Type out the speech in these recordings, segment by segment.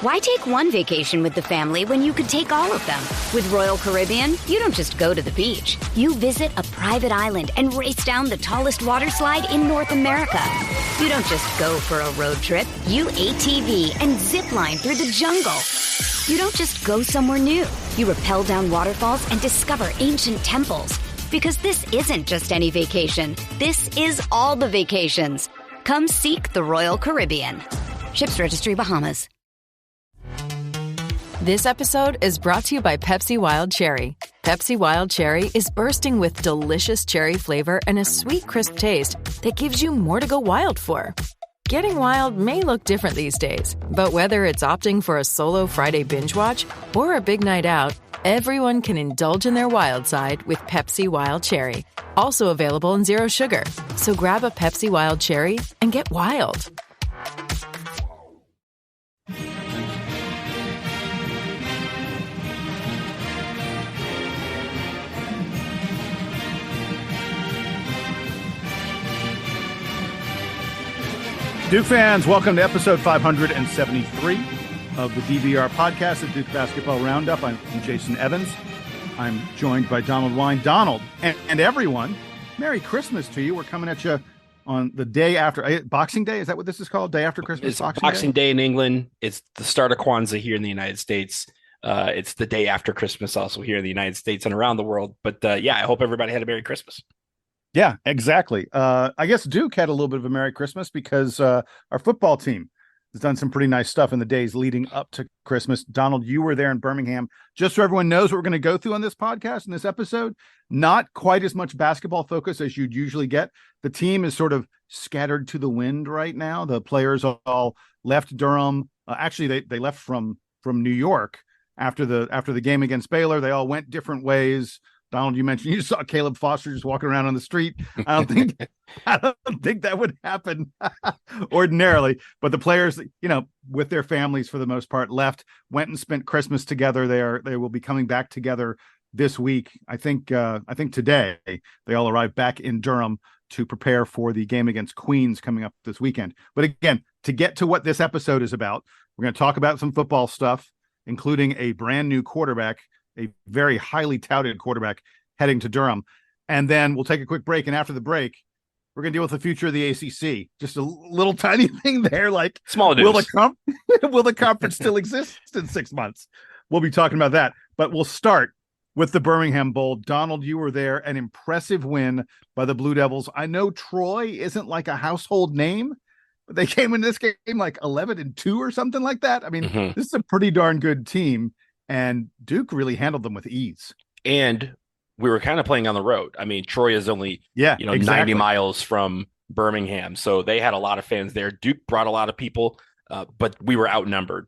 Why take one vacation with the family when you could take all of them? With Royal Caribbean, you don't just go to the beach. You visit a private island and race down the tallest water slide in North America. You don't just go for a road trip. You ATV and zip line through the jungle. You don't just go somewhere new. You rappel down waterfalls and discover ancient temples. Because this isn't just any vacation. This is all the vacations. Come seek the Royal Caribbean. Ships Registry, Bahamas. This episode is brought to you by Pepsi Wild Cherry. Pepsi Wild Cherry is bursting with delicious cherry flavor and a sweet, crisp taste that gives you more to go wild for. Getting wild may look different these days, but whether it's opting for a solo Friday binge watch or a big night out, everyone can indulge in their wild side with Pepsi Wild Cherry. Also available in Zero Sugar. So grab a Pepsi Wild Cherry and get wild. Duke fans, welcome to episode 573 of the DBR podcast, the Duke Basketball Roundup. I'm Jason Evans. I'm joined by Donald Wine. Donald, and everyone, Merry Christmas to you. We're coming at you on the day after Boxing Day. Is that what this is called? Day after Christmas? It's Boxing Day in England. It's the start of Kwanzaa here in the United States. It's the day after Christmas also here in the United States and around the world. But yeah, I hope everybody had a Merry Christmas. Yeah, exactly. I guess Duke had a little bit of a Merry Christmas because our football team has done some pretty nice stuff in the days leading up to Christmas. Donald, you were there in Birmingham. Just so everyone knows what we're going to go through on this podcast, in this episode, not quite as much basketball focus as you'd usually get. The team is sort of scattered to the wind right now. The players all left Durham. Actually, they left from New York after the game against Baylor. They all went different ways. Donald, you mentioned you saw Caleb Foster just walking around on the street. I don't think that would happen ordinarily. But the players, with their families for the most part, went and spent Christmas together. They will be coming back together this week. I think today they all arrived back in Durham to prepare for the game against Queens coming up this weekend. But again, to get to what this episode is about, we're going to talk about some football stuff, including a brand new quarterback, a very highly touted quarterback heading to Durham. And then we'll take a quick break. And after the break, we're going to deal with the future of the ACC. Just a little tiny thing there, like small news. Will the conference still exist in 6 months? We'll be talking about that. But we'll start with the Birmingham Bowl. Donald, you were there. An impressive win by the Blue Devils. I know Troy isn't like a household name, but they came in this game like 11-2 or something like that. I mean, This is a pretty darn good team. And Duke really handled them with ease. And we were kind of playing on the road. I mean, Troy is only exactly 90 miles from Birmingham, so they had a lot of fans there. Duke brought a lot of people, but we were outnumbered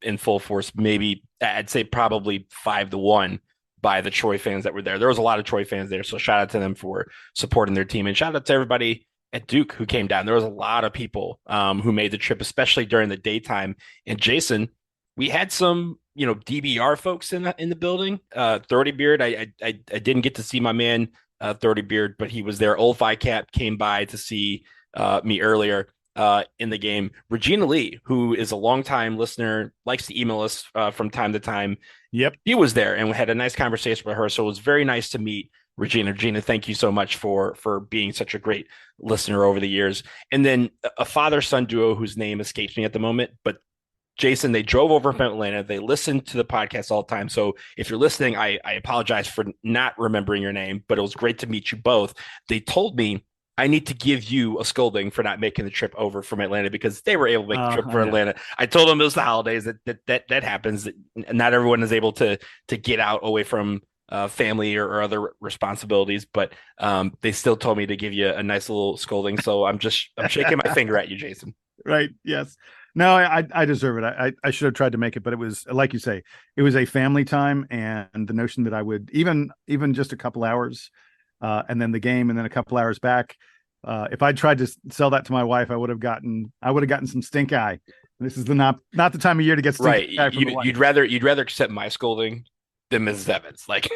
in full force. Maybe I'd say probably 5-1 by the Troy fans that were there. There was a lot of Troy fans there, so shout out to them for supporting their team, and shout out to everybody at Duke who came down. There was a lot of people who made the trip, especially during the daytime. And Jason, we had some DBR folks in the building. 30 Beard, I didn't get to see my man 30 Beard, but he was there. Old Fi Cat came by to see me earlier in the game. Regina Lee, who is a longtime listener, likes to email us from time to time. Yep, he was there, and we had a nice conversation with her. So it was very nice to meet Regina. Regina, thank you so much for being such a great listener over the years. And then a father-son duo whose name escapes me at the moment, but Jason, they drove over from Atlanta. They listen to the podcast all the time. So if you're listening, I apologize for not remembering your name, but it was great to meet you both. They told me I need to give you a scolding for not making the trip over from Atlanta because they were able to make the trip for Atlanta. I told them it was the holidays that happens. That not everyone is able to get out away from family or other responsibilities, but they still told me to give you a nice little scolding. So I'm shaking my finger at you, Jason. Right. Yes. No, I deserve it. I should have tried to make it, but it was, like you say, it was a family time, and the notion that I would even just a couple hours and then the game and then a couple hours back. If I tried to sell that to my wife, I would have gotten some stink eye. This is not the time of year to get stink eye from the wife. You'd rather accept my scolding the Mrs. Evans. Like,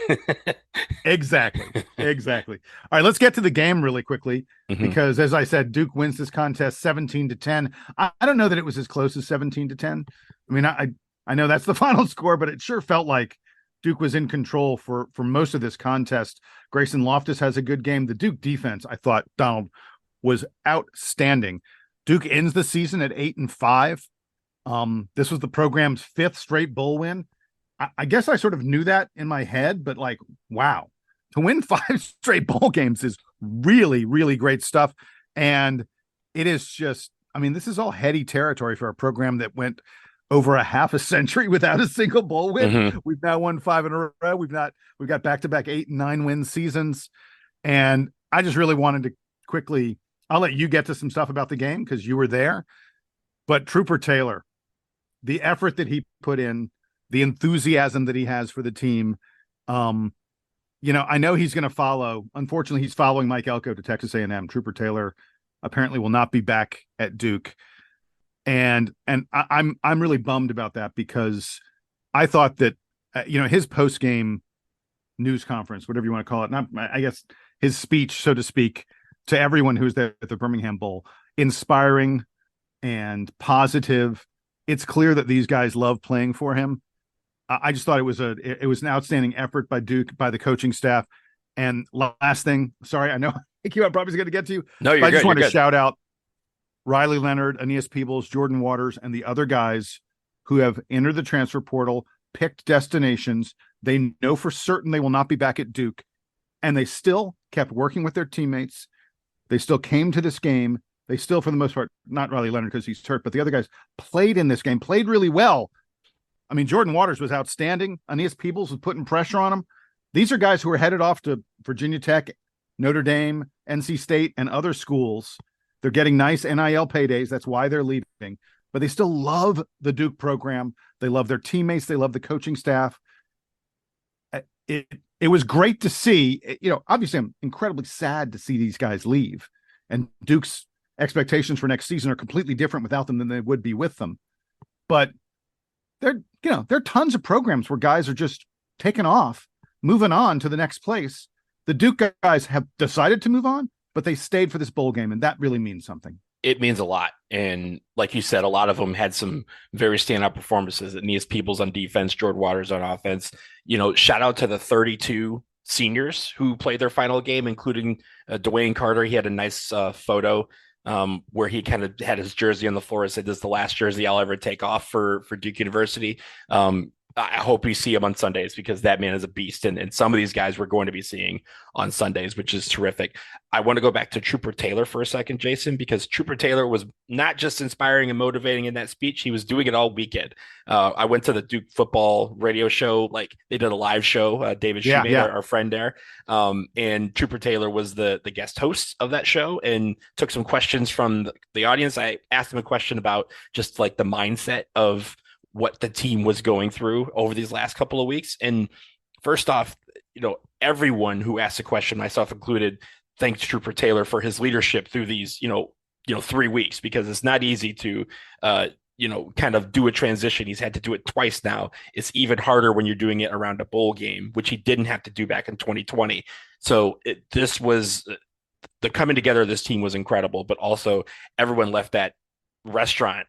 Exactly. Exactly. All right, let's get to the game really quickly Mhm. because, as I said, Duke wins this contest 17-10. I don't know that it was as close as 17-10. I mean, I know that's the final score, but it sure felt like Duke was in control for most of this contest. Grayson Loftus has a good game. The Duke defense, I thought, Donald, was outstanding. Duke ends the season at 8-5. This was the program's fifth straight bowl win. I guess I sort of knew that in my head, but like, wow, to win five straight bowl games is really, really great stuff. And it is just, I mean, this is all heady territory for a program that went over a half a century without a single bowl win. Mhm. We've now won 5 in a row. We've got back-to-back 8 and 9 win seasons. And I just really wanted to quickly, I'll let you get to some stuff about the game because you were there. But Trooper Taylor, the effort that he put in, the enthusiasm that he has for the team. I know he's going to follow. Unfortunately, he's following Mike Elko to Texas A&M. Trooper Taylor apparently will not be back at Duke, and I'm really bummed about that because I thought that his post game news conference, whatever you want to call it, not I guess his speech, so to speak, to everyone who's there at the Birmingham Bowl, inspiring and positive. It's clear that these guys love playing for him. I just thought it was an outstanding effort by Duke, by the coaching staff. And last thing, sorry, I know I probably going to get to you. No, you're I just good. want You're to good. shout out Riley Leonard, Aeneas Peebles, Jordan Waters, and the other guys who have entered the transfer portal, picked destinations. They know for certain they will not be back at Duke, and they still kept working with their teammates. They still came to this game. They still, for the most part, not Riley Leonard because he's hurt, but the other guys played in this game, played really well. I mean, Jordan Waters was outstanding. Aeneas Peebles was putting pressure on him. These are guys who are headed off to Virginia Tech, Notre Dame, NC State, and other schools. They're getting nice NIL paydays. That's why they're leaving. But they still love the Duke program. They love their teammates. They love the coaching staff. It was great to see. Obviously, I'm incredibly sad to see these guys leave. And Duke's expectations for next season are completely different without them than they would be with them. But there are tons of programs where guys are just taking off, moving on to the next place. The Duke guys have decided to move on, but they stayed for this bowl game, and that really means something. It means a lot. And like you said, a lot of them had some very standout performances. Aeneas Peebles on defense, Jordan Waters on offense. Shout out to the 32 seniors who played their final game, including Dwayne Carter. He had a nice photo where he kind of had his jersey on the floor and said, "This is the last jersey I'll ever take off for Duke University." I hope we see him on Sundays because that man is a beast. And some of these guys we're going to be seeing on Sundays, which is terrific. I want to go back to Trooper Taylor for a second, Jason, because Trooper Taylor was not just inspiring and motivating in that speech. He was doing it all weekend. I went to the Duke football radio show. Like they did a live show, David Shoemate, our friend there. And Trooper Taylor was the guest host of that show and took some questions from the audience. I asked him a question about just like the mindset of what the team was going through over these last couple of weeks. And first off, everyone who asked a question, myself included, thanked Trooper Taylor for his leadership through these, 3 weeks, because it's not easy to, kind of do a transition. He's had to do it twice now. It's even harder when you're doing it around a bowl game, which he didn't have to do back in 2020. So this was the coming together of this team was incredible, but also everyone left that restaurant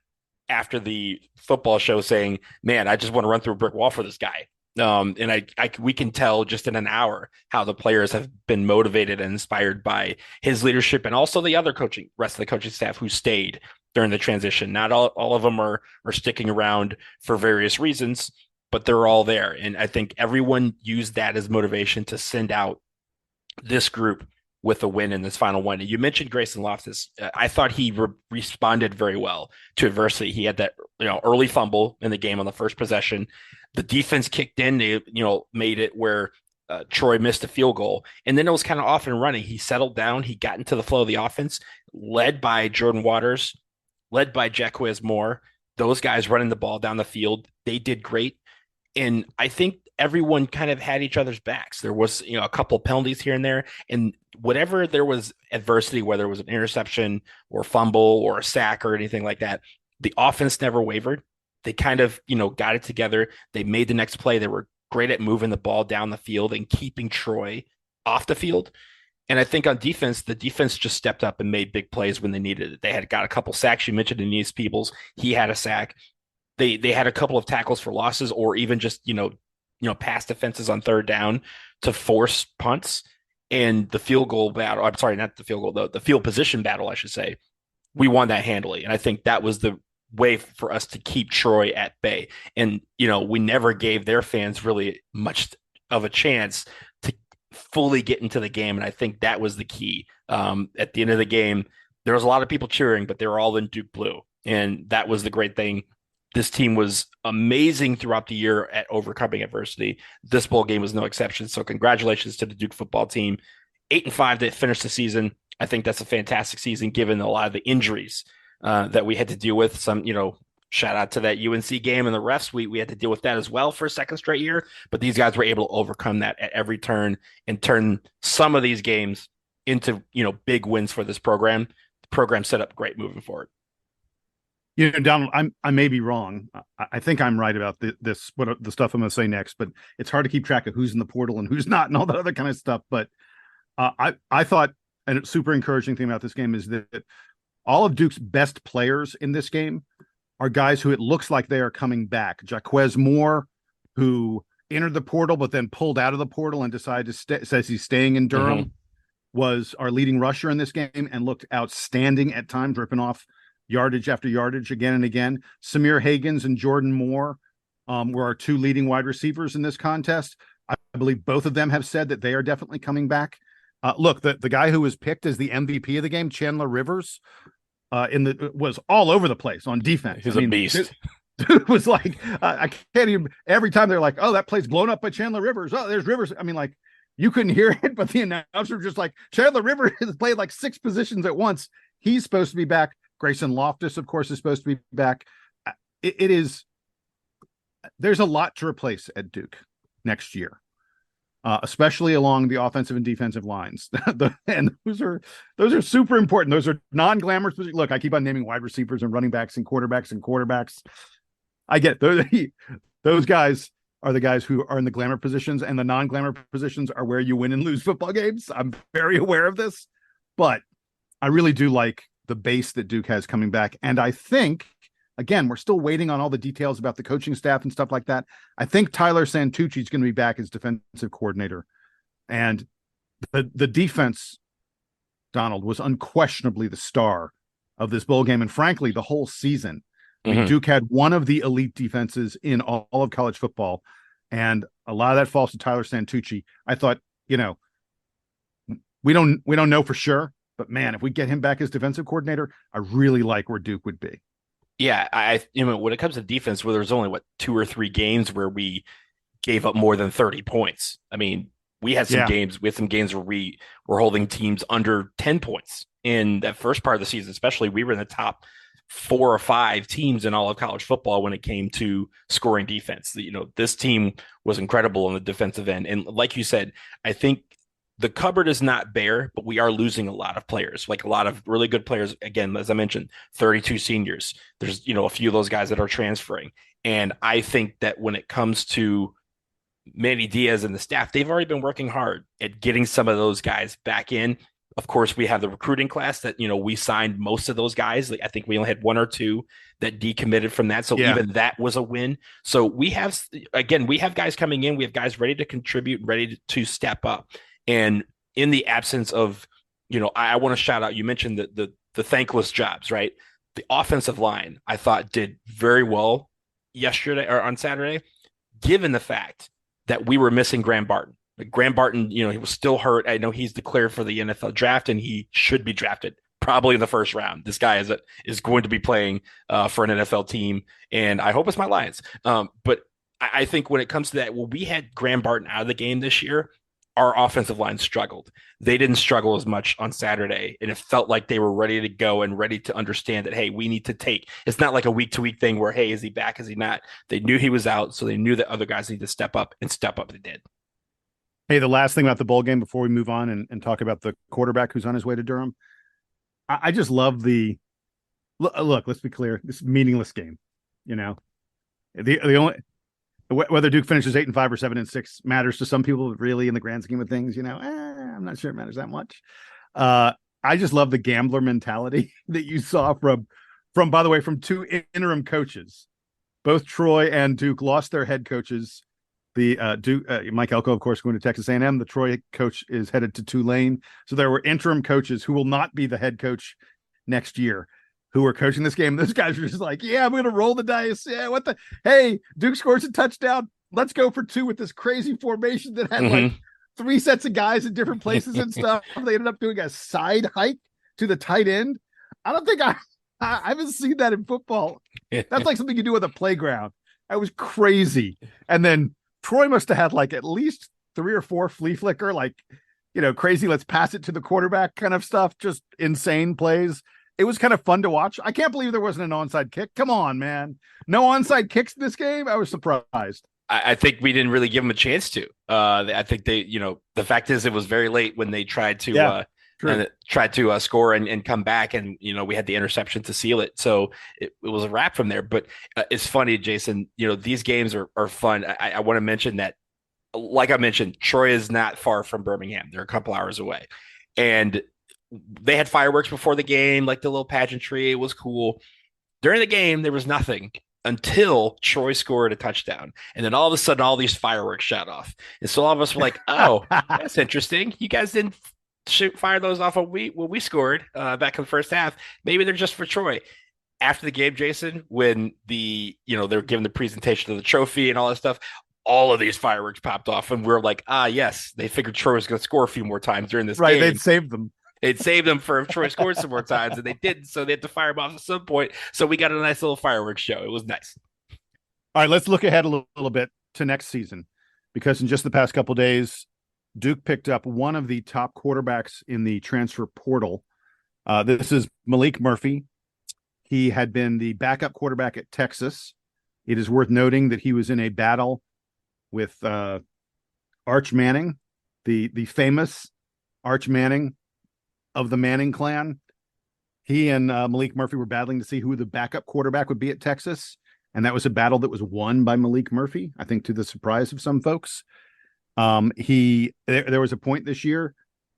after the football show saying, "Man, I just want to run through a brick wall for this guy." And we can tell just in an hour how the players have been motivated and inspired by his leadership, and also the other rest of the coaching staff who stayed during the transition. Not all of them are sticking around for various reasons, but they're all there. And I think everyone used that as motivation to send out this group with a win in this final one. And you mentioned Grayson Loftus. I thought he responded very well to adversity. He had that early fumble in the game on the first possession. The defense kicked in. They made it where Troy missed a field goal, and then it was kind of off and running. He settled down. He got into the flow of the offense, led by Jordan Waters, led by Jacquez Moore. Those guys running the ball down the field, they did great. And I think everyone kind of had each other's backs. There was, a couple of penalties here and there, and whatever there was adversity, whether it was an interception or fumble or a sack or anything like that, the offense never wavered. They kind of, got it together. They made the next play. They were great at moving the ball down the field and keeping Troy off the field. And I think on defense, the defense just stepped up and made big plays when they needed it. They had got a couple sacks. You mentioned Aeneas Peebles. He had a sack. They had a couple of tackles for losses, or even just pass defenses on third down to force punts. And the field goal battle, I'm sorry, not the field goal, the field position battle, I should say, we won that handily. And I think that was the way for us to keep Troy at bay. And, we never gave their fans really much of a chance to fully get into the game. And I think that was the key. At the end of the game, there was a lot of people cheering, but they were all in Duke blue. And that was the great thing. This team was amazing throughout the year at overcoming adversity. This bowl game was no exception. So congratulations to the Duke football team. 8-5 to finish the season. I think that's a fantastic season given a lot of the injuries that we had to deal with. Some, shout out to that UNC game and the refs. We had to deal with that as well for a second straight year. But these guys were able to overcome that at every turn and turn some of these games into, big wins for this program. The program set up great moving forward. Donald, I may be wrong. I think I'm right about the stuff I'm going to say next, but it's hard to keep track of who's in the portal and who's not and all that other kind of stuff. But I thought a super encouraging thing about this game is that all of Duke's best players in this game are guys who it looks like they are coming back. Jaquez Moore, who entered the portal but then pulled out of the portal and decided to says he's staying in Durham, was our leading rusher in this game and looked outstanding at times, ripping off yardage after yardage again and again. Samir Hagans and Jordan Moore were our two leading wide receivers in this contest. I believe both of them have said that they are definitely coming back. Look, the guy who was picked as the MVP of the game, Chandler Rivers, was all over the place on defense. He's a beast. Dude was like, I can't even. Every time they're like, "Oh, that play's blown up by Chandler Rivers." Oh, there's Rivers. I mean, like, you couldn't hear it, but the announcer was just like, Chandler Rivers has played like 6 positions at once. He's supposed to be back. Grayson Loftus, of course, is supposed to be back. It is. There's a lot to replace at Duke next year. Especially along the offensive and defensive lines. And those are super important. Those are non-glamorous positions. Look, I keep on naming wide receivers and running backs and quarterbacks. I get it. Those guys are the guys who are in the glamour positions, and the non-glamour positions are where you win and lose football games. I'm very aware of this, but I really do like the base that Duke has coming back. And I think, again, we're still waiting on all the details about the coaching staff and stuff like that. I think Tyler Santucci is going to be back as defensive coordinator. And the defense, Donald, was unquestionably the star of this bowl game. And frankly, the whole season. I mean, Duke had one of the elite defenses in all of college football. And a lot of that falls to Tyler Santucci. I thought, we don't know for sure, but man, if we get him back as defensive coordinator, I really like where Duke would be. Yeah, when it comes to defense, where there's only 2 or 3 games where we gave up more than 30 points. I mean, we had some games where we were holding teams under 10 points in that first part of the season. Especially, we were in the top 4 or 5 teams in all of college football when it came to scoring defense. This team was incredible on the defensive end, and like you said, I think the cupboard is not bare, but we are losing a lot of players, like a lot of really good players. Again, as I mentioned, 32 seniors. There's, a few of those guys that are transferring. And I think that when it comes to Manny Diaz and the staff, they've already been working hard at getting some of those guys back in. Of course, we have the recruiting class that, we signed most of those guys. I think we only had 1 or 2 that decommitted from that. So even that was a win. So we have guys coming in. We have guys ready to contribute, ready to step up. And in the absence of, I want to shout out, you mentioned the thankless jobs, right? The offensive line, I thought, did very well yesterday or on Saturday, given the fact that we were missing Graham Barton. Graham Barton, he was still hurt. I know he's declared for the NFL draft, and he should be drafted probably in the first round. This guy is going to be playing for an NFL team, and I hope it's my Lions. But I think when it comes to that, we had Graham Barton out of the game this year. Our offensive line struggled. They didn't struggle as much on Saturday, and it felt like they were ready to go and ready to understand that, hey, we need to take – it's not like a week-to-week thing where, hey, is he back, is he not? They knew he was out, so they knew that other guys need to step up, and step up they did. Hey, the last thing about the bowl game before we move on and talk about the quarterback who's on his way to Durham, I just love the – look, let's be clear. This is a meaningless game, The Whether Duke finishes 8-5 or 7-6 matters to some people, really, in the grand scheme of things. I'm not sure it matters that much. I just love the gambler mentality that you saw from by the way, from two interim coaches. Both Troy and Duke lost their head coaches. The Duke Mike Elko, of course, going to Texas A&M. The Troy coach is headed to Tulane. So there were interim coaches who will not be the head coach next year, who were coaching this game. Those guys were just like, yeah, I'm going to roll the dice. Yeah, hey, Duke scores a touchdown. Let's go for 2 with this crazy formation that had like 3 sets of guys in different places and stuff. They ended up doing a side hike to the tight end. I don't think I haven't seen that in football. That's like something you do at the playground. That was crazy. And then Troy must have had like at least 3 or 4 flea flicker, like, crazy, let's pass it to the quarterback kind of stuff. Just insane plays. It was kind of fun to watch. I can't believe there wasn't an onside kick. Come on, man. No onside kicks in this game. I was surprised. I think we didn't really give them a chance to. I think they, the fact is it was very late when they tried to score and come back, and we had the interception to seal it. So it was a wrap from there. But it's funny, Jason. These games are fun. I want to mention that, like I mentioned, Troy is not far from Birmingham. They're a couple hours away, and they had fireworks before the game, like the little pageantry. It was cool. During the game, there was nothing until Troy scored a touchdown. And then all of a sudden, all these fireworks shot off. And so all of us were like, oh, that's interesting. You guys didn't fire those off when we scored back in the first half. Maybe they're just for Troy. After the game, Jason, when they're giving the presentation of the trophy and all that stuff, all of these fireworks popped off. And we're like, yes, they figured Troy was going to score a few more times during this game. Right, they'd saved them. They'd saved them for if Troy scored some more times, and they didn't, so they had to fire them off at some point. So we got a nice little fireworks show. It was nice. All right, let's look ahead a little bit to next season, because in just the past couple of days, Duke picked up one of the top quarterbacks in the transfer portal. This is Malik Murphy. He had been the backup quarterback at Texas. It is worth noting that he was in a battle with Arch Manning, the famous Arch Manning of the Manning clan. He and Malik Murphy were battling to see who the backup quarterback would be at Texas. And that was a battle that was won by Malik Murphy, I think to the surprise of some folks. There was a point this year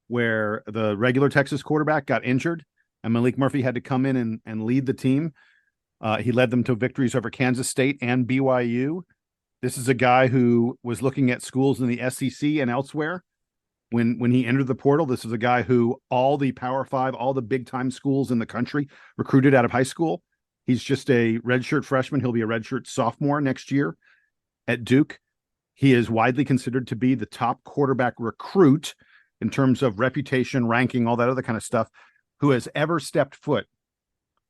where the regular Texas quarterback got injured and Malik Murphy had to come in and lead the team. He led them to victories over Kansas State and BYU. This is a guy who was looking at schools in the SEC and elsewhere. When he entered the portal, this was a guy who all the Power 5, all the big time schools in the country recruited out of high school. He's just a redshirt freshman. He'll be a redshirt sophomore next year at Duke. He is widely considered to be the top quarterback recruit in terms of reputation, ranking, all that other kind of stuff, who has ever stepped foot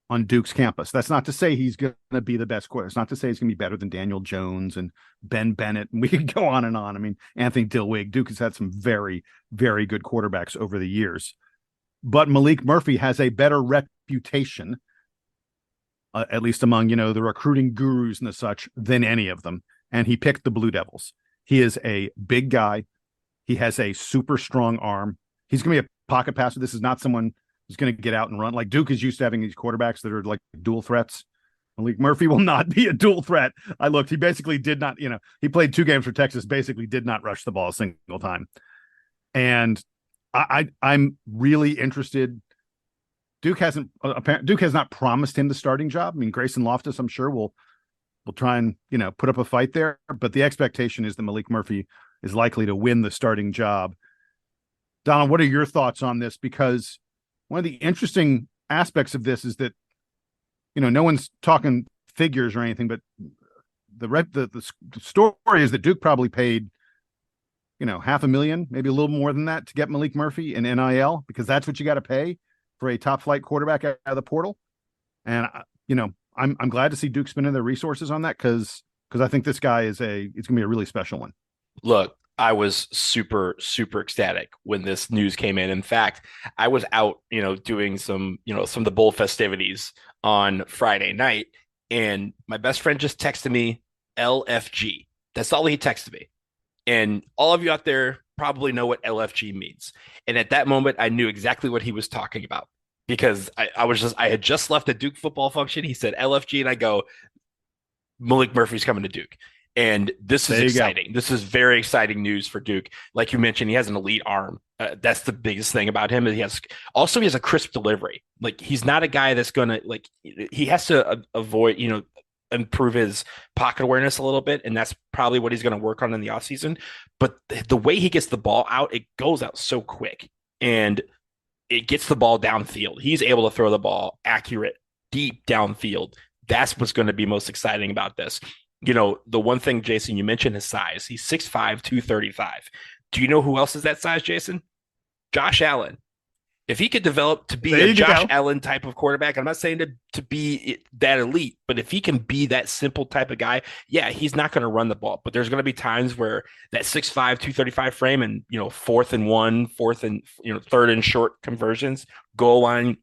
on Duke's campus. That's not to say he's going to be the best quarterback. It's not to say he's going to be better than Daniel Jones and Ben Bennett. And we could go on and on. I mean, Anthony Dilwig. Duke has had some very, very good quarterbacks over the years. But Malik Murphy has a better reputation, at least among, the recruiting gurus and the such, than any of them. And he picked the Blue Devils. He is a big guy. He has a super strong arm. He's going to be a pocket passer. This is not someone who's going to get out and run. Like Duke is used to having these quarterbacks that are like dual threats. Malik Murphy will not be a dual threat. I looked. He basically did not, he played 2 games for Texas, basically did not rush the ball a single time. And I'm really interested. Duke has not promised him the starting job. I mean, Grayson Loftus, I'm sure will try and, put up a fight there. But the expectation is that Malik Murphy is likely to win the starting job. Donald, what are your thoughts on this? Because one of the interesting aspects of this is that, no one's talking figures or anything, but the story is that Duke probably paid, $500,000, maybe a little more than that, to get Malik Murphy in NIL, because that's what you got to pay for a top flight quarterback out of the portal. And, I'm glad to see Duke spending their resources on that because I think this guy it's going to be a really special one. Look, I was super, super ecstatic when this news came in. In fact, I was out, doing some of the bowl festivities on Friday night, and my best friend just texted me LFG. That's all he texted me. And all of you out there probably know what LFG means. And at that moment, I knew exactly what he was talking about because I had just left a Duke football function. He said LFG, and I go, Malik Murphy's coming to Duke. And this is exciting. This is very exciting news for Duke. Like you mentioned, he has an elite arm. That's the biggest thing about him. He has a crisp delivery. Like, he's not a guy that's going to, like, he has to avoid, improve his pocket awareness a little bit. And that's probably what he's going to work on in the offseason. But the way he gets the ball out, it goes out so quick. And it gets the ball downfield. He's able to throw the ball accurate, deep downfield. That's what's going to be most exciting about this. The one thing, Jason, you mentioned his size. He's 6'5", 235. Do you know who else is that size, Jason? Josh Allen. If he could develop to be a Josh Allen type of quarterback, I'm not saying to be that elite, but if he can be that simple type of guy, yeah, he's not going to run the ball. But there's going to be times where that 6'5", 235 frame and, 4th and 1, 4th and, 3rd and short conversions, goal line,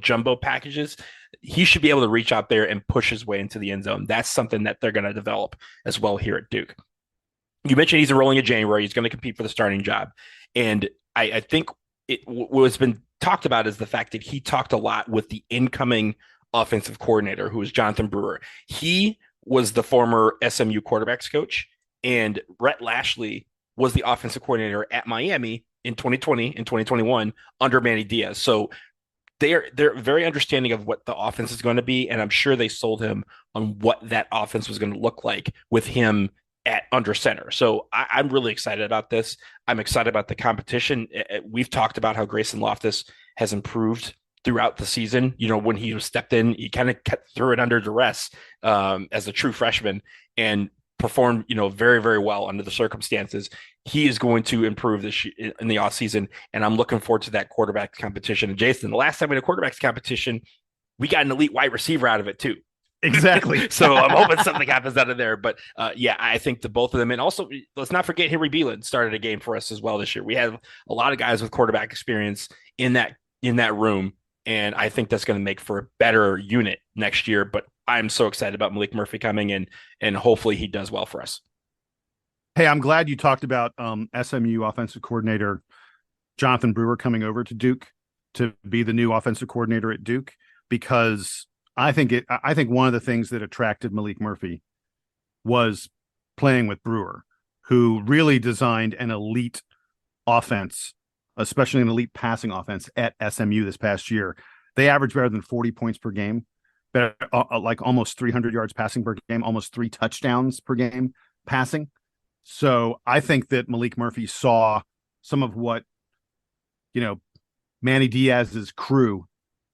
jumbo packages, he should be able to reach out there and push his way into the end zone. That's something that they're going to develop as well here at Duke. You mentioned he's enrolling in January. He's going to compete for the starting job. And I think what's been talked about is the fact that he talked a lot with the incoming offensive coordinator, who is Jonathan Brewer. He was the former SMU quarterbacks coach, and Rhett Lashley was the offensive coordinator at Miami in 2020 and 2021 under Manny Diaz. So they're very understanding of what the offense is going to be, and I'm sure they sold him on what that offense was going to look like with him at under center. So I'm really excited about this. I'm excited about the competition. We've talked about how Grayson Loftus has improved throughout the season. When he was stepped in, he kind of threw it under duress as a true freshman and performed, very, very well under the circumstances. He is going to improve this in the offseason, and I'm looking forward to that quarterback competition. And Jason, the last time we had a quarterbacks competition, we got an elite wide receiver out of it too. Exactly. So I'm hoping something happens out of there. But I think the both of them, and also let's not forget Henry Beeland started a game for us as well this year. We have a lot of guys with quarterback experience in that room, and I think that's going to make for a better unit next year. But I'm so excited about Malik Murphy coming in, and hopefully he does well for us. Hey, I'm glad you talked about SMU offensive coordinator Jonathan Brewer coming over to Duke to be the new offensive coordinator at Duke, because I think one of the things that attracted Malik Murphy was playing with Brewer, who really designed an elite offense, especially an elite passing offense at SMU this past year. They averaged better than 40 points per game, better, like almost 300 yards passing per game, almost 3 touchdowns per game passing. So I think that Malik Murphy saw some of what, Manny Diaz's crew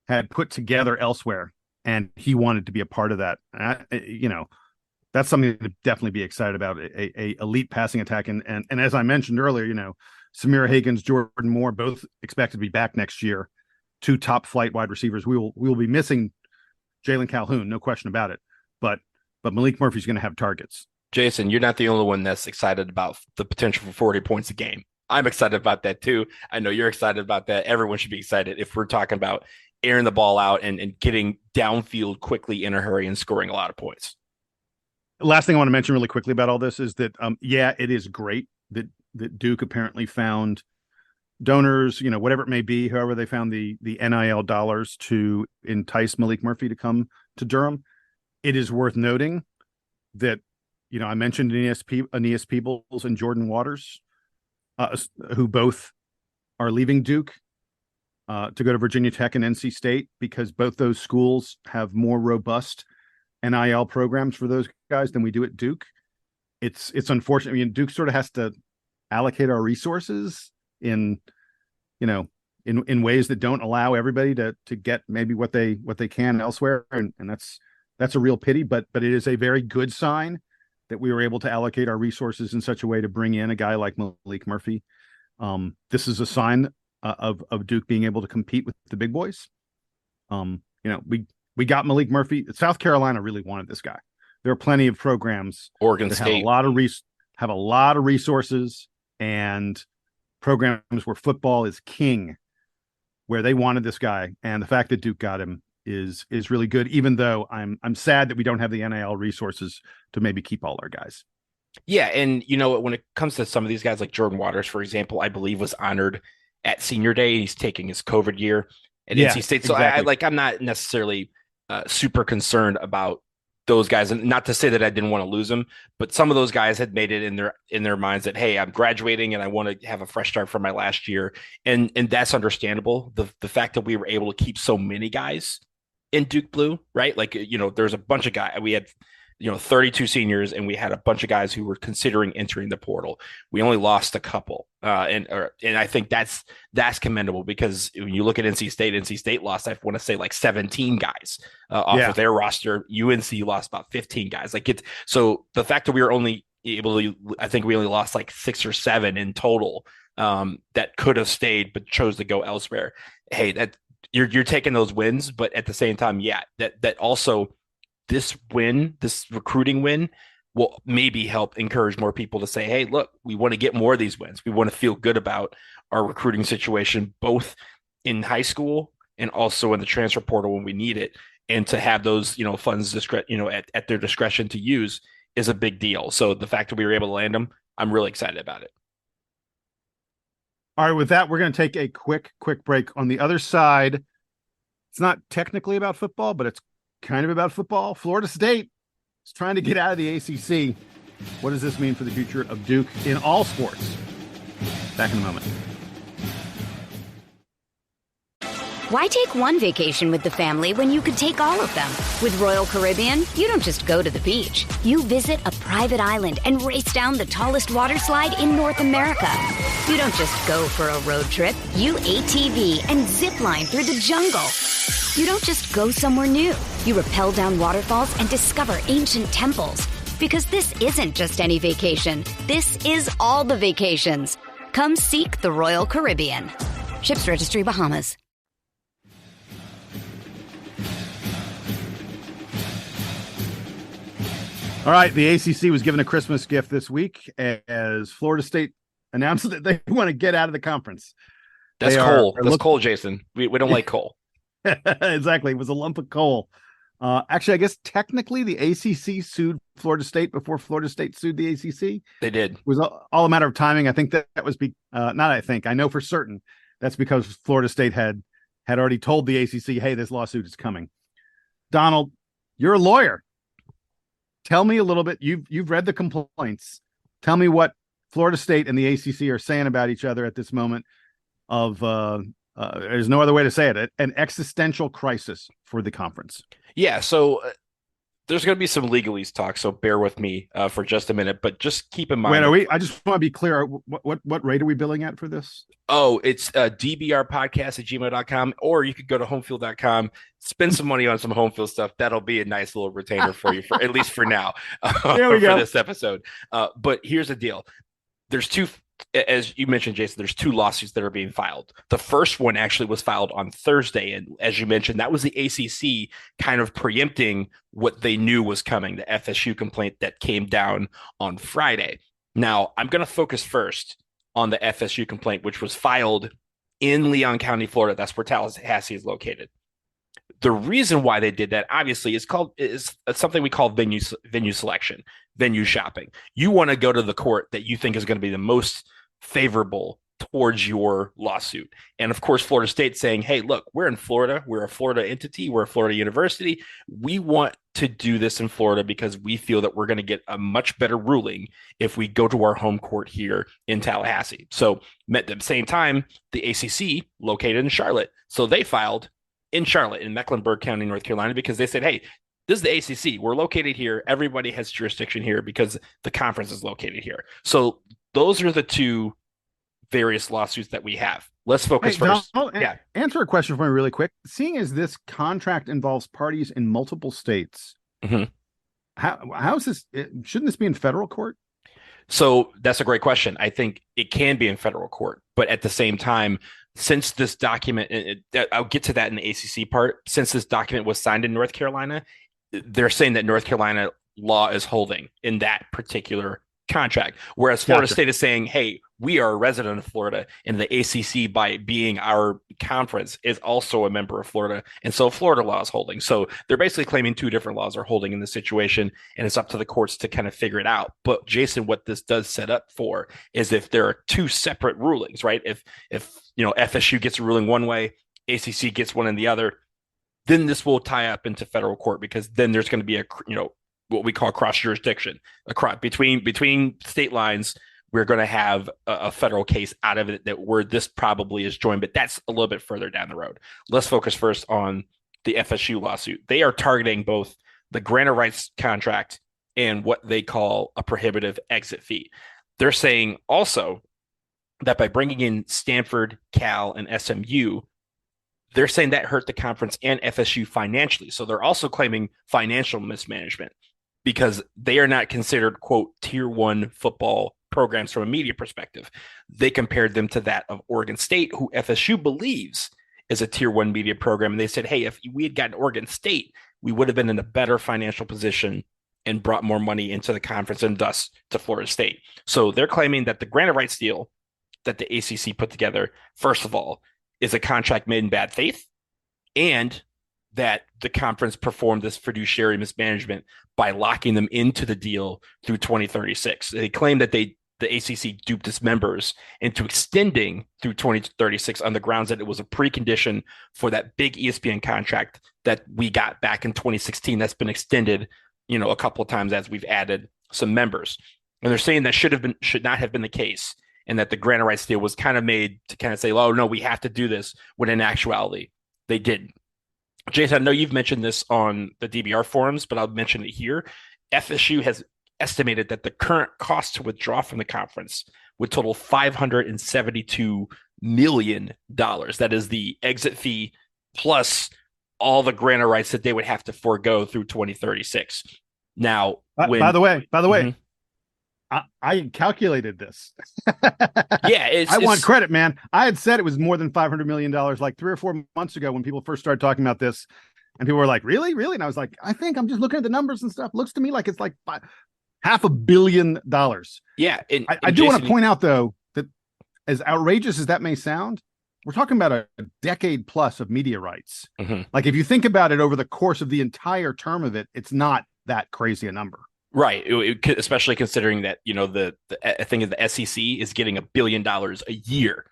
had put together elsewhere, and he wanted to be a part of that. That's something to definitely be excited about, a elite passing attack. And as I mentioned earlier, Samir Hagans, Jordan Moore, both expected to be back next year, 2 top flight wide receivers. We will be missing Jalen Calhoun, no question about it. But Malik Murphy's going to have targets. Jason, you're not the only one that's excited about the potential for 40 points a game. I'm excited about that too. I know you're excited about that. Everyone should be excited if we're talking about airing the ball out and getting downfield quickly in a hurry and scoring a lot of points. Last thing I want to mention really quickly about all this is that, it is great that Duke apparently found donors, whatever it may be, however they found the NIL dollars to entice Malik Murphy to come to Durham. It is worth noting that, I mentioned Aeneas Peebles and Jordan Waters, who both are leaving Duke to go to Virginia Tech and NC State, because both those schools have more robust NIL programs for those guys than we do at Duke. It's unfortunate. Duke sort of has to allocate our resources in ways that don't allow everybody to get maybe what they can elsewhere. And that's a real pity, but it is a very good sign that we were able to allocate our resources in such a way to bring in a guy like Malik Murphy. This is a sign of Duke being able to compete with the big boys. We got Malik Murphy. South Carolina really wanted this guy. There are plenty of programs. Oregon State have a lot of resources and programs where football is king, where they wanted this guy. And the fact that Duke got him is really good, even though I'm sad that we don't have the NIL resources to maybe keep all our guys. Yeah, and when it comes to some of these guys like Jordan Waters, for example, I believe was honored at senior day. He's taking his COVID year at NC State. So exactly. I'm not necessarily super concerned about those guys, and not to say that I didn't want to lose them, but some of those guys had made it in their minds that, hey, I'm graduating and I want to have a fresh start for my last year, and that's understandable. The fact that we were able to keep so many guys in Duke Blue, right? Like, there's a bunch of guys. We had 32 seniors, and we had a bunch of guys who were considering entering the portal. We only lost a couple, and I think that's commendable, because when you look at NC State lost, I want to say like 17 guys off of their roster. UNC lost about 15 guys. So the fact that we were only able to, I think we only lost like 6 or 7 in total that could have stayed but chose to go elsewhere. Hey, that you're taking those wins, but at the same time, that also, this recruiting win will maybe help encourage more people to say, hey, look, we want to get more of these wins. We want to feel good about our recruiting situation, both in high school and also in the transfer portal when we need it. And to have those, funds, at their discretion to use is a big deal. So the fact that we were able to land them, I'm really excited about it. All right, with that, we're going to take a quick break. On the other side, it's not technically about football, but it's kind of about football. Florida State is trying to get out of the ACC. What does this mean for the future of Duke in all sports? Back in a moment. Why take one vacation with the family when you could take all of them? With Royal Caribbean, you don't just go to the beach. You visit a private island and race down the tallest water slide in North America. You don't just go for a road trip. You ATV and zip line through the jungle. You don't just go somewhere new. You rappel down waterfalls and discover ancient temples. Because this isn't just any vacation. This is all the vacations. Come seek the Royal Caribbean. Ships Registry, Bahamas. All right, the ACC was given a Christmas gift this week as Florida State announced that they want to get out of the conference. That's coal. That's coal, Jason. We don't like coal. Exactly. It was a lump of coal. Actually, I guess technically the ACC sued Florida State before Florida State sued the ACC. They did. It was all a matter of timing. I think that was I know for certain that's because Florida State had already told the ACC, hey, this lawsuit is coming. Donald, you're a lawyer. Tell me a little bit. You've read the complaints. Tell me what Florida State and the ACC are saying about each other at this moment of there's no other way to say it, an existential crisis for the conference. Yeah, so there's going to be some legalese talk, so bear with me for just a minute, but just keep in mind. Wait, I just want to be clear. What rate are we billing at for this? Oh, it's dbrpodcast@gmail.com, or you could go to homefield.com, spend some money on some home field stuff. That'll be a nice little retainer for you, for at least for now, there we go. For this episode. But here's the deal. There's two, as you mentioned, Jason, there's 2 lawsuits that are being filed. The first one actually was filed on Thursday. And as you mentioned, that was the ACC kind of preempting what they knew was coming, the FSU complaint that came down on Friday. Now, I'm going to focus first on the FSU complaint, which was filed in Leon County, Florida. That's where Tallahassee is located. The reason why they did that, obviously, is something we call venue selection, venue shopping. You want to go to the court that you think is going to be the most favorable towards your lawsuit. And of course, Florida State saying, hey, look, we're in Florida. We're a Florida entity. We're a Florida university. We want to do this in Florida because we feel that we're going to get a much better ruling if we go to our home court here in Tallahassee. So at the same time, the ACC located in Charlotte. So they filed in Charlotte, in Mecklenburg County, North Carolina, because they said, hey, this is the ACC. We're located here. Everybody has jurisdiction here because the conference is located here. So those are the 2 various lawsuits that we have. Let's focus first. Answer a question for me really quick. Seeing as this contract involves parties in multiple states, how is this? Shouldn't this be in federal court? So that's a great question. I think it can be in federal court, but at the same time, since this document, I'll get to that in the ACC part, since this document was signed in North Carolina, they're saying that North Carolina law is holding in that particular contract. Whereas Florida State is saying, hey, we are a resident of Florida, and the ACC, by being our conference, is also a member of Florida. And so Florida law is holding. So they're basically claiming 2 different laws are holding in this situation, and it's up to the courts to kind of figure it out. But Jason, what this does set up for is if there are 2 separate rulings, right? If FSU gets a ruling one way, ACC gets one in the other, then this will tie up into federal court, because then there's going to be what we call cross jurisdiction between state lines. We're going to have a federal case out of it where this probably is joined, but that's a little bit further down the road. Let's focus first on the FSU lawsuit. They are targeting both the grant of rights contract and what they call a prohibitive exit fee. They're saying also that by bringing in Stanford, Cal, and SMU, they're saying that hurt the conference and FSU financially. So they're also claiming financial mismanagement because they are not considered, quote, tier one football programs from a media perspective. They compared them to that of Oregon State, who FSU believes is a tier one media program. And they said, hey, if we had gotten Oregon State, we would have been in a better financial position and brought more money into the conference and thus to Florida State. So they're claiming that the grant of rights deal that the ACC put together, first of all, is a contract made in bad faith, and that the conference performed this fiduciary mismanagement by locking them into the deal through 2036. They claim that the ACC duped its members into extending through 2036 on the grounds that it was a precondition for that big ESPN contract that we got back in 2016 that's been extended, a couple of times as we've added some members. And they're saying that should not have been the case, and that the grant of rights deal was kind of made to kind of say, oh, no, we have to do this, when in actuality, they didn't. Jason, I know you've mentioned this on the DBR forums, but I'll mention it here. FSU has estimated that the current cost to withdraw from the conference would total $572 million. That is the exit fee plus all the grant of rights that they would have to forego through 2036. Now, by the way, mm-hmm. I calculated this. Yeah, I want credit, man. I had said it was more than $500 million like 3 or 4 months ago when people first started talking about this, and people were like, "Really, really?" And I was like, "I think I'm just looking at the numbers and stuff. Looks to me like it's like $500 million." Yeah, I do want to point out though that as outrageous as that may sound, we're talking about a decade plus of media rights. Mm-hmm. Like if you think about it over the course of the entire term of it, it's not that crazy a number. Right, especially considering that I think the SEC is getting $1 billion a year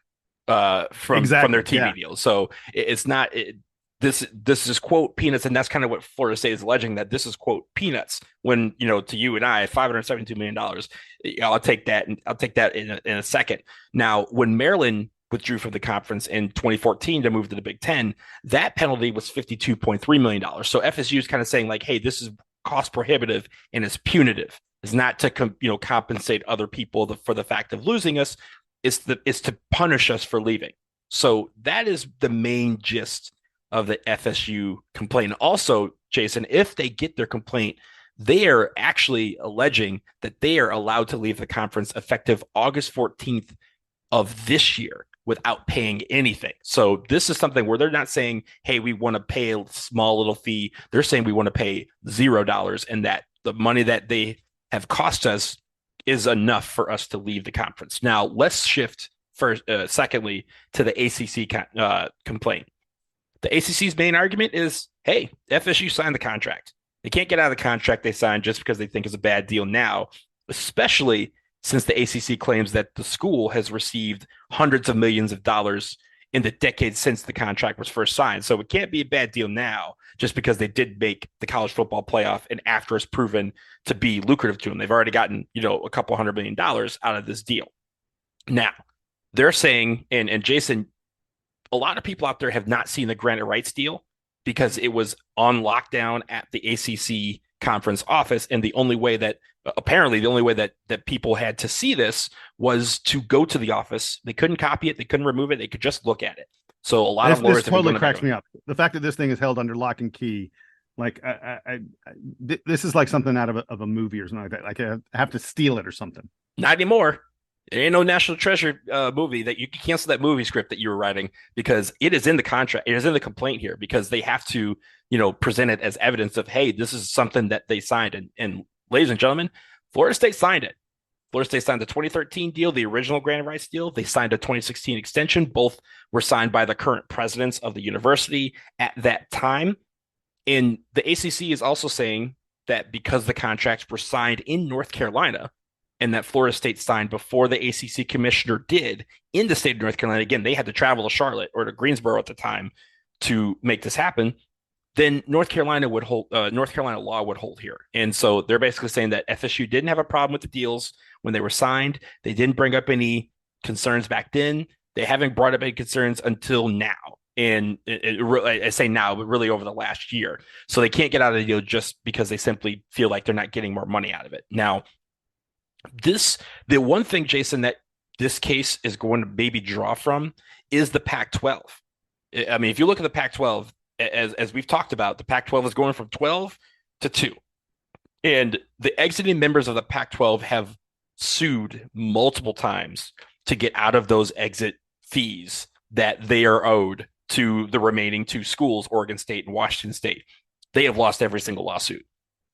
from their TV deals. So it's not this is quote peanuts, and that's kind of what Florida State is alleging, that this is quote peanuts. When to you and I, $572 million, I'll take that, and I'll take that in a second. Now, when Maryland withdrew from the conference in 2014 to move to the Big Ten, that penalty was $52.3 million. So FSU is kind of saying like, hey, this is cost prohibitive and it's punitive. It's not to compensate other people for the fact of losing us. It's to punish us for leaving. So that is the main gist of the FSU complaint. Also, Jason, if they get their complaint, they are actually alleging that they are allowed to leave the conference effective August 14th of this year without paying anything. So this is something where they're not saying, hey, we want to pay a small little fee. They're saying we want to pay $0, and that the money that they have cost us is enough for us to leave the conference. Now, let's shift secondly to the ACC complaint. The ACC's main argument is, hey, FSU signed the contract. They can't get out of the contract they signed just because they think it's a bad deal now, especially since the ACC claims that the school has received hundreds of millions of dollars in the decades since the contract was first signed. So it can't be a bad deal now just because they did make the college football playoff and after it's proven to be lucrative to them. They've already gotten, a couple $100 million out of this deal. Now, they're saying, and Jason, a lot of people out there have not seen the grant of rights deal because it was on lockdown at the ACC conference office, and the only way that people had to see this was to go to the office. They couldn't copy it, they couldn't remove it, they could just look at it. So a lot of lawyers this totally cracks me up. The fact that this thing is held under lock and key, like this is like something out of a movie or something like that. Like I have to steal it or something. Not anymore. There ain't no National Treasure movie that you can cancel that movie script that you were writing, because it is in the contract. It is in the complaint here, because they have to, present it as evidence of, hey, this is something that they signed. And ladies and gentlemen, Florida State signed it. Florida State signed the 2013 deal, the original grant of rights deal. They signed a 2016 extension. Both were signed by the current presidents of the university at that time. And the ACC is also saying that because the contracts were signed in North Carolina, and that Florida State signed before the ACC commissioner did in the state of North Carolina. Again, they had to travel to Charlotte or to Greensboro at the time to make this happen. then North Carolina law would hold here. And so they're basically saying that FSU didn't have a problem with the deals when they were signed. They didn't bring up any concerns back then. They haven't brought up any concerns until now. And I say now, but really over the last year. So they can't get out of the deal just because they simply feel like they're not getting more money out of it. Now, the one thing, Jason, that this case is going to maybe draw from is the Pac-12. I mean, if you look at the Pac-12, as we've talked about, the Pac-12 is going from 12 to 2. And the exiting members of the Pac-12 have sued multiple times to get out of those exit fees that they are owed to the remaining two schools, Oregon State and Washington State. They have lost every single lawsuit.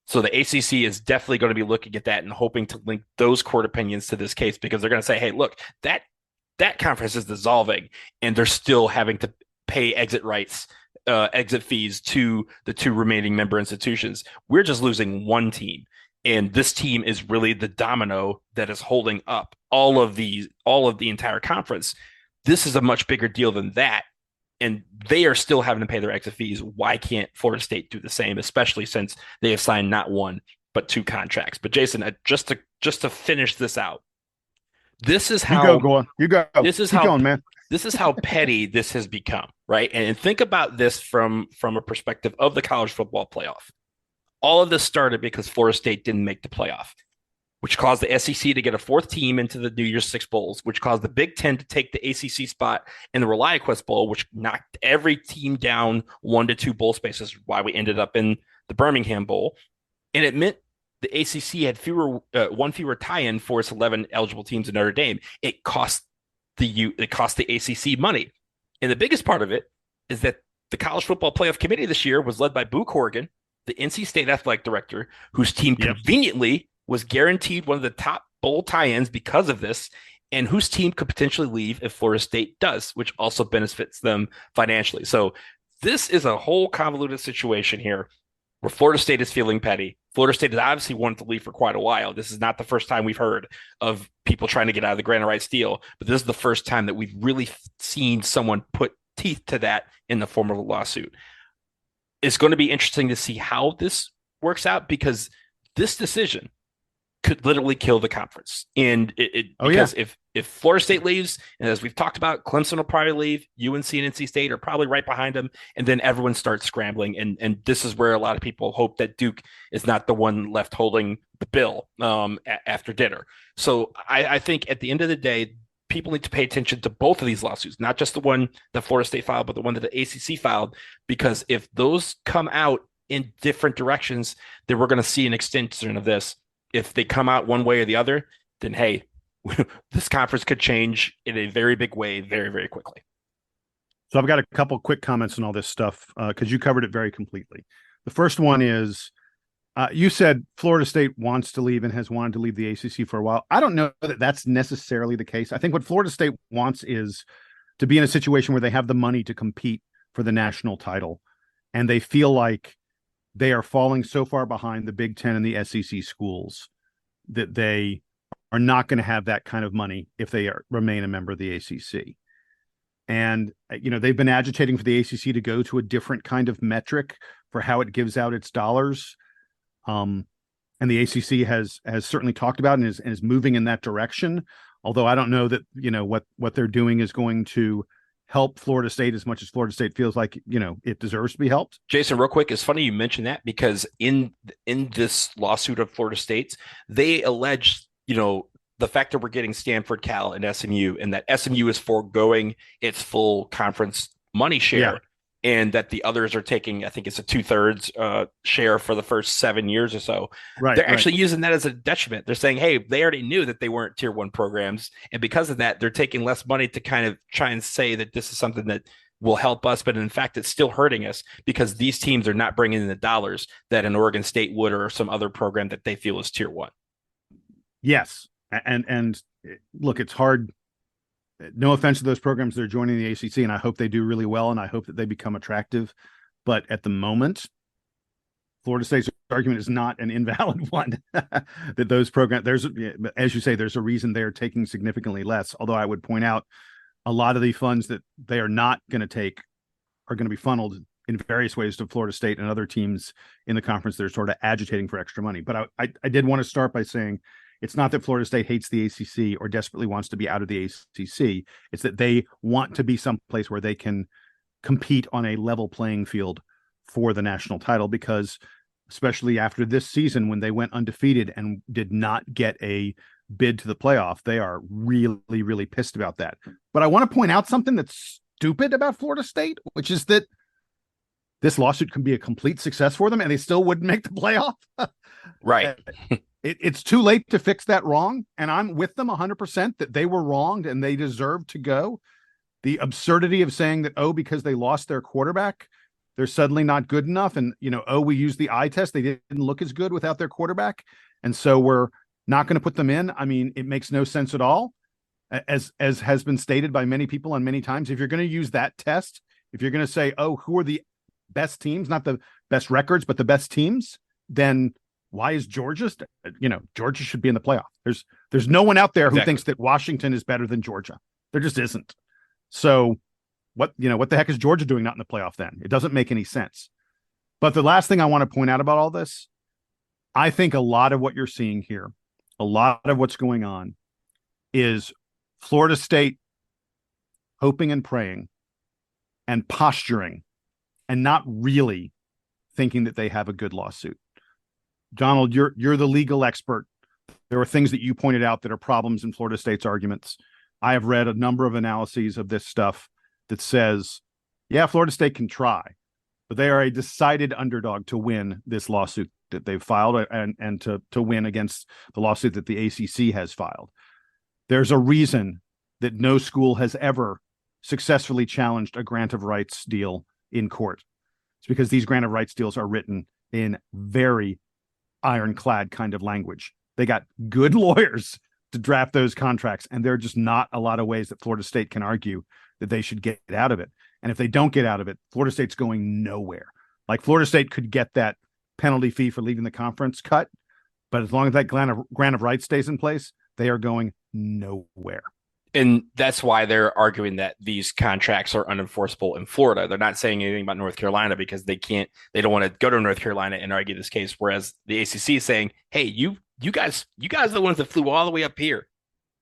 So the ACC is definitely going to be looking at that and hoping to link those court opinions to this case, because they're going to say, hey, look, that conference is dissolving and they're still having to pay exit fees to the two remaining member institutions. We're just losing one team. And this team is really the domino that is holding up all of the entire conference. This is a much bigger deal than that. And they are still having to pay their exit fees. Why can't Florida State do the same, especially since they have signed not one, but two contracts? But Jason, just to finish this out, this is how you go. This is Keep how going, man. This is how petty this has become, right? And think about this from a perspective of the college football playoff. All of this started because Florida State didn't make the playoff, which caused the SEC to get a fourth team into the New Year's Six Bowls, which caused the Big Ten to take the ACC spot in the ReliaQuest Bowl, which knocked every team down 1 to 2 bowl spaces, why we ended up in the Birmingham Bowl. And it meant the ACC had one fewer tie-in for its 11 eligible teams in Notre Dame. It cost the ACC money. And the biggest part of it is that the College Football Playoff Committee this year was led by Boo Corrigan, the NC State athletic director, whose team conveniently was guaranteed one of the top bowl tie-ins because of this, and whose team could potentially leave if Florida State does, which also benefits them financially. So this is a whole convoluted situation here where Florida State is feeling petty. Florida State has obviously wanted to leave for quite a while. This is not the first time we've heard of people trying to get out of the grant of rights deal, but this is the first time that we've really seen someone put teeth to that in the form of a lawsuit. It's going to be interesting to see how this works out, because this decision could literally kill the conference. And because if Florida State leaves, and as we've talked about, Clemson will probably leave, UNC and NC State are probably right behind them, and then everyone starts scrambling. And this is where a lot of people hope that Duke is not the one left holding the bill after dinner. So I think at the end of the day, people need to pay attention to both of these lawsuits, not just the one that Florida State filed, but the one that the ACC filed, because if those come out in different directions, then we're going to see an extension of this. If they come out one way or the other, then hey, this conference could change in a very big way very, very quickly. So I've got a couple quick comments on all this stuff because you covered it very completely. The first one is you said Florida State wants to leave and has wanted to leave the ACC for a while. I don't know that that's necessarily the case. I think what Florida State wants is to be in a situation where they have the money to compete for the national title, and they feel like they are falling so far behind the Big Ten and the SEC schools that they are not going to have that kind of money if they remain a member of the ACC. And, they've been agitating for the ACC to go to a different kind of metric for how it gives out its dollars. And the ACC has certainly talked about and is moving in that direction. Although I don't know that, what they're doing is going to help Florida State as much as Florida State feels like, it deserves to be helped. Jason, real quick, it's funny you mentioned that, because in this lawsuit of Florida State, they allege, the fact that we're getting Stanford, Cal, and SMU, and that SMU is foregoing its full conference money share, and that the others are taking, I think it's a 2/3 share for the first 7 years or so. Right. They're actually using that as a detriment. They're saying, hey, they already knew that they weren't tier 1 programs. And because of that, they're taking less money to kind of try and say that this is something that will help us. But in fact, it's still hurting us, because these teams are not bringing in the dollars that an Oregon State would, or some other program that they feel is tier 1. Yes. And look, it's hard. No offense to those programs that are joining the ACC, and I hope they do really well, and I hope that they become attractive. But at the moment, Florida State's argument is not an invalid one. That those programs, as you say, there's a reason they're taking significantly less. Although I would point out, a lot of the funds that they are not going to take are going to be funneled in various ways to Florida State and other teams in the conference that are sort of agitating for extra money. But I did want to start by saying it's not that Florida State hates the ACC or desperately wants to be out of the ACC. It's that they want to be someplace where they can compete on a level playing field for the national title, because especially after this season, when they went undefeated and did not get a bid to the playoff, they are really, really pissed about that. But I want to point out something that's stupid about Florida State, which is that this lawsuit can be a complete success for them and they still wouldn't make the playoff. Right. It's too late to fix that wrong. And I'm with them 100% that they were wronged and they deserve to go. The absurdity of saying that, oh, because they lost their quarterback, they're suddenly not good enough. And, oh, we used the eye test. They didn't look as good without their quarterback. And so we're not going to put them in. I mean, it makes no sense at all. As has been stated by many people and many times, if you're going to use that test, if you're going to say, oh, who are the best teams, not the best records, but the best teams, then why is Georgia? Georgia should be in the playoff. There's no one out there who thinks that Washington is better than Georgia. There just isn't. So what the heck is Georgia doing not in the playoff then? It doesn't make any sense. But the last thing I want to point out about all this, I think a lot of what you're seeing here, a lot of what's going on is Florida State hoping and praying and posturing and not really thinking that they have a good lawsuit. Donald, you're the legal expert. There are things that you pointed out that are problems in Florida State's arguments. I have read a number of analyses of this stuff that says, yeah, Florida State can try, but they are a decided underdog to win this lawsuit that they've filed and to win against the lawsuit that the ACC has filed. There's a reason that no school has ever successfully challenged a grant of rights deal in court. It's because these grant of rights deals are written in very ironclad kind of language. They got good lawyers to draft those contracts, and there are just not a lot of ways that Florida State can argue that they should get out of it. And if they don't get out of it, Florida State's going nowhere. Like, Florida State could get that penalty fee for leaving the conference cut, but as long as that grant of rights stays in place, they are going nowhere. And that's why they're arguing that these contracts are unenforceable in Florida. They're not saying anything about North Carolina because they don't want to go to North Carolina and argue this case. Whereas the ACC is saying, hey, you guys are the ones that flew all the way up here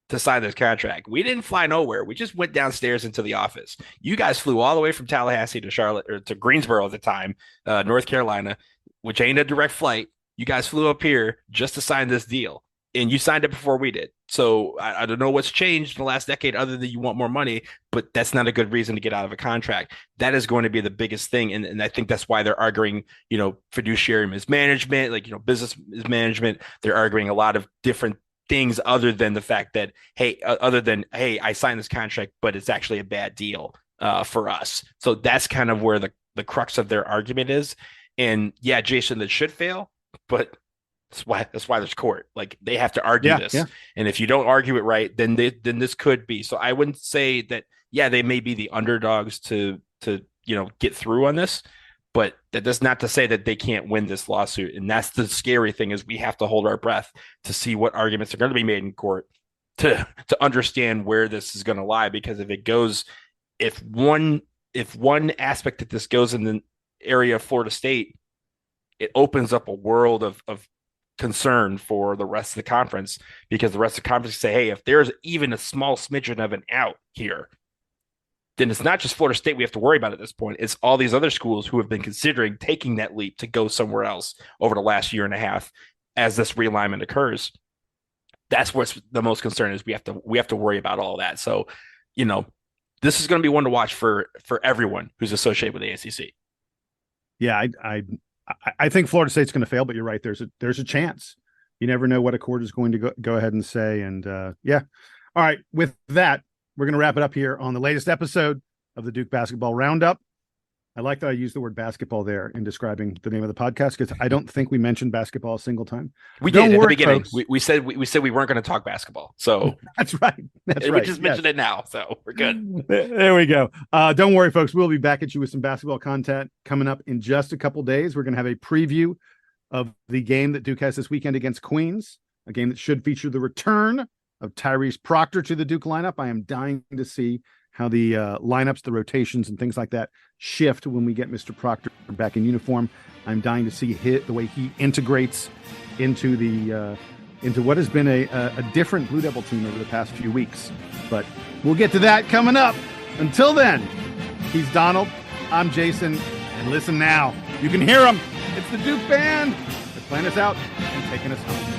to sign this contract. We didn't fly nowhere. We just went downstairs into the office. You guys flew all the way from Tallahassee to Charlotte, or to Greensboro at the time, North Carolina, which ain't a direct flight. You guys flew up here just to sign this deal. And you signed it before we did. So I don't know what's changed in the last decade other than you want more money, but that's not a good reason to get out of a contract. That is going to be the biggest thing. And I think that's why they're arguing, fiduciary mismanagement, business mismanagement. They're arguing a lot of different things other than the fact that, hey, I signed this contract, but it's actually a bad deal for us. So that's kind of where the crux of their argument is. And yeah, Jason, that should fail, but that's why there's court. Like, they have to argue this. Yeah. And if you don't argue it right, then this could be. So I wouldn't say that, yeah, they may be the underdogs to get through on this, but that does not to say that they can't win this lawsuit. And that's the scary thing, is we have to hold our breath to see what arguments are going to be made in court to understand where this is going to lie. Because if one aspect of this goes in the area of Florida State, it opens up a world of concern for the rest of the conference, because the rest of the conference say, hey, if there's even a small smidgen of an out here, then it's not just Florida State we have to worry about at this point. It's all these other schools who have been considering taking that leap to go somewhere else over the last year and a half as this realignment occurs. That's what's the most concern is. We have to worry about all that. So, this is going to be one to watch for everyone who's associated with the ACC. Yeah, I think Florida State's going to fail, but you're right. There's a chance. You never know what a court is going to go ahead and say. And yeah. All right. With that, we're going to wrap it up here on the latest episode of the Duke Basketball Roundup. I like that I used the word basketball there in describing the name of the podcast, because I don't think we mentioned basketball a single time. We did at the beginning. We said we weren't going to talk basketball. So that's right. We just mentioned it now. So we're good. There we go. Don't worry, folks. We'll be back at you with some basketball content coming up in just a couple days. We're going to have a preview of the game that Duke has this weekend against Queens, a game that should feature the return of Tyrese Proctor to the Duke lineup. I am dying to see how the lineups, the rotations, and things like that shift when we get Mr. Proctor back in uniform. I'm dying to see the way he integrates into what has been a different Blue Devil team over the past few weeks. But we'll get to that coming up. Until then, he's Donald, I'm Jason, and listen now. You can hear him. It's the Duke Band. They're playing us out and taking us home.